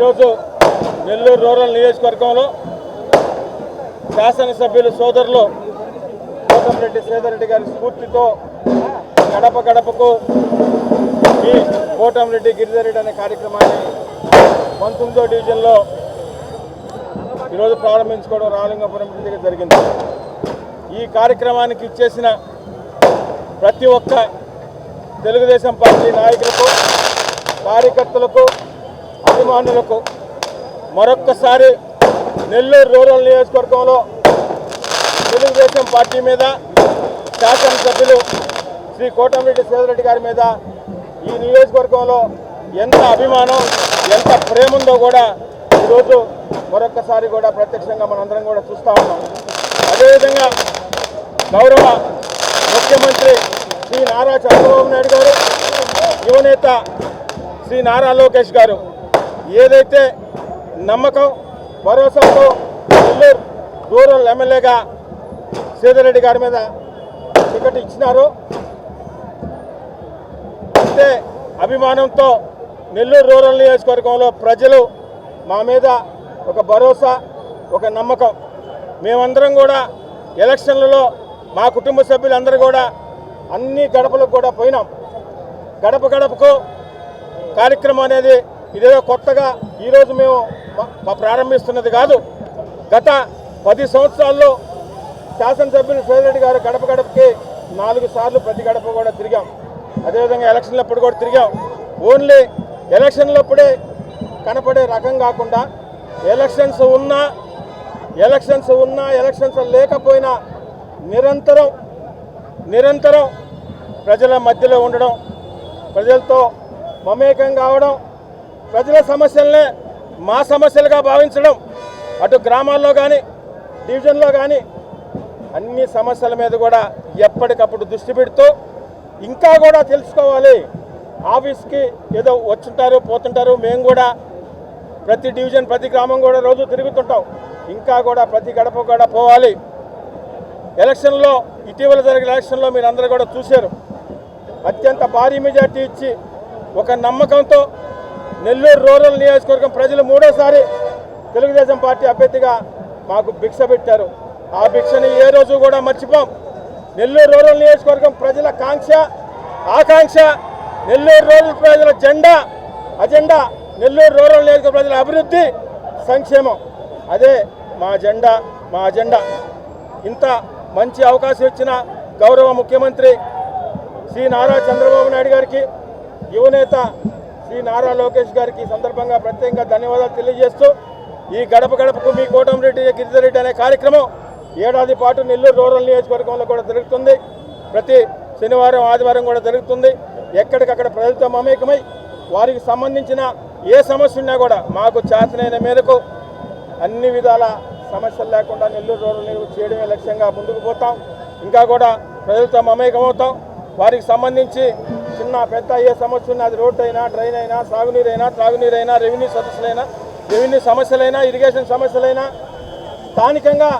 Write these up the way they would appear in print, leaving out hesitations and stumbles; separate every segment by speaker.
Speaker 1: ఈరోజు నెల్లూరు రూరల్ నియోజకవర్గంలో శాసనసభ్యులు సోదరులు కోటమిరెడ్డి శ్రీధర్రెడ్డి గారి స్ఫూర్తితో గడప గడపకు ఈ కోటమిరెడ్డి గిరిధర్రెడ్డి అనే కార్యక్రమాన్ని 19వ డివిజన్లో ఈరోజు ప్రారంభించుకోవడం రాలింగపురం దగ్గర జరిగింది. ఈ కార్యక్రమానికి ఇచ్చేసిన ప్రతి ఒక్క తెలుగుదేశం పార్టీ నాయకులకు, కార్యకర్తలకు, అభిమానులకు మరొక్కసారి నెల్లూరు రూరల్ నియోజకవర్గంలో తెలుగుదేశం పార్టీ మీద, శాసనసభ్యులు శ్రీ కోటమిరెడ్డి శ్రీధర్రెడ్డి గారి మీద ఈ నియోజకవర్గంలో ఎంత అభిమానం, ఎంత ప్రేమ ఉందో కూడా ఈరోజు మరొక్కసారి కూడా ప్రత్యక్షంగా మనందరం కూడా చూస్తూ ఉన్నాం. అదేవిధంగా గౌరవ ముఖ్యమంత్రి శ్రీ నారా చంద్రబాబు నాయుడు గారు, యువనేత శ్రీ నారా లోకేష్ గారు ఏదైతే నమ్మకం, భరోసాతో నెల్లూరు రూరల్ ఎమ్మెల్యేగా శ్రీధర్రెడ్డి గారి మీద టికెట్ ఇచ్చినారో అంతే అభిమానంతో నెల్లూరు రూరల్ నియోజకవర్గంలో ప్రజలు మా మీద ఒక భరోసా, ఒక నమ్మకం. మేమందరం కూడా ఎలక్షన్లలో మా కుటుంబ సభ్యులందరూ కూడా అన్ని గడపలకు కూడా పోయినాం. గడప గడపకు కార్యక్రమం అనేది ఇదేదో కొత్తగా ఈరోజు మేము ప్రారంభిస్తున్నది కాదు. గత 10 సంవత్సరాల్లో శాసనసభ్యులు శ్రీధర్రెడ్డి గారు గడప గడపకి 4 సార్లు ప్రతి గడప కూడా తిరిగాం. అదేవిధంగా ఎలక్షన్లప్పుడు కూడా తిరిగాం. ఓన్లీ ఎలక్షన్లప్పుడే కనపడే రకం కాకుండా ఎలక్షన్స్ ఉన్నా ఎలక్షన్స్ లేకపోయినా నిరంతరం ప్రజల మధ్యలో ఉండడం, ప్రజలతో మమేకం కావడం, ప్రజల సమస్యలనే మా సమస్యలుగా భావించడం, అటు గ్రామాల్లో కానీ డివిజన్లో కానీ అన్ని సమస్యల మీద కూడా ఎప్పటికప్పుడు దృష్టి పెడుతూ ఇంకా కూడా తెలుసుకోవాలి. ఆఫీస్కి ఏదో వచ్చుంటారు, పోతుంటారు. మేము కూడా ప్రతి డివిజన్, ప్రతి గ్రామం కూడా రోజు తిరుగుతుంటాం. ఇంకా కూడా ప్రతి గడప కూడా పోవాలి. ఎలక్షన్లో, ఇటీవల జరిగిన ఎలక్షన్లో మీరు అందరూ కూడా చూశారు. అత్యంత భారీ మెజార్టీ ఇచ్చి ఒక నమ్మకంతో నెల్లూరు రూరల్ నియోజకవర్గం ప్రజలు 3వసారి తెలుగుదేశం పార్టీ అభ్యర్థిగా మాకు భిక్ష పెట్టారు. ఆ భిక్షని ఏ రోజు కూడా మర్చిపోం. నెల్లూరు రూరల్ నియోజకవర్గం ప్రజల ఆకాంక్ష, నెల్లూరు రూరల్ ప్రజల అజెండా నెల్లూరు రూరల్ నియోజకవర్గ ప్రజల అభివృద్ధి, సంక్షేమం. అదే మా అజెండా. ఇంత మంచి అవకాశం ఇచ్చిన గౌరవ ముఖ్యమంత్రి శ్రీ నారా చంద్రబాబు నాయుడు గారికి, యువనేత శ్రీ నారా లోకేష్ గారికి సందర్భంగా ప్రత్యేకంగా ధన్యవాదాలు తెలియజేస్తూ ఈ గడప గడపకు మీ కోటమిరెడ్డి గిరిధర్రెడ్డి అనే కార్యక్రమం ఏడాది పాటు నెల్లూరు రూరల్ నియోజకవర్గంలో కూడా జరుగుతుంది. ప్రతి శనివారం, ఆదివారం కూడా జరుగుతుంది. ఎక్కడికక్కడ ప్రజలతో మమేకమై వారికి సంబంధించిన ఏ సమస్య ఉన్నా కూడా మాకు చేతనైన మేరకు అన్ని విధాల సమస్యలు లేకుండా నెల్లూరు రూరల్ నియోజకవర్గం చేయడమే లక్ష్యంగా ముందుకు పోతాం. ఇంకా కూడా ప్రజలతో మమేకమవుతాం. వారికి సంబంధించి చిన్న పెద్ద ఏ సమస్య ఉన్నా, అది రోడ్డు అయినా, డ్రైన్ అయినా, సాగునీరైనా, త్రాగునీరైనా, రెవెన్యూ సమస్యలైనా, ఇరిగేషన్ సమస్యలైనా, స్థానికంగా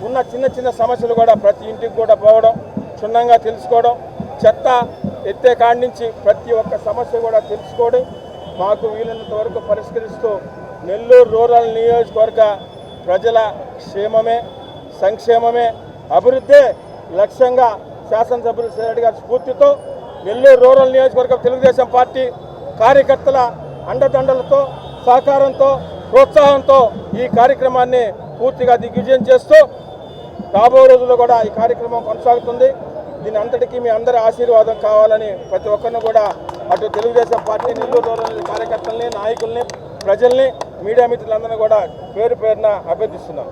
Speaker 1: ఉన్న చిన్న సమస్యలు కూడా ప్రతి ఇంటికి కూడా పోవడం, క్షుణ్ణంగా తెలుసుకోవడం, చెత్త ఎత్తే కాడి నుంచి ప్రతి ఒక్క సమస్య కూడా తెలుసుకోవడం, మాకు వీలైనంత వరకు పరిష్కరిస్తూ నెల్లూరు రూరల్ నియోజకవర్గ ప్రజల క్షేమమే, సంక్షేమమే, అభివృద్ధే లక్ష్యంగా శాసనసభ్యులు శ్రీధర్రెడ్డి గారి స్ఫూర్తితో నెల్లూరు రూరల్ నియోజకవర్గ తెలుగుదేశం పార్టీ కార్యకర్తల అండదండలతో, సహకారంతో, ప్రోత్సాహంతో ఈ కార్యక్రమాన్ని పూర్తిగా దిగ్విజయం చేస్తూ రాబో రోజుల్లో కూడా ఈ కార్యక్రమం కొనసాగుతుంది. దీని అంతటికీ మీ అందరి ఆశీర్వాదం కావాలని ప్రతి ఒక్కరిని కూడా అటు తెలుగుదేశం పార్టీ, నెల్లూరు రూరల్ కార్యకర్తల్ని, నాయకుల్ని, ప్రజల్ని, మీడియా మిత్రులందరినీ కూడా పేరున అభ్యర్థిస్తున్నాం.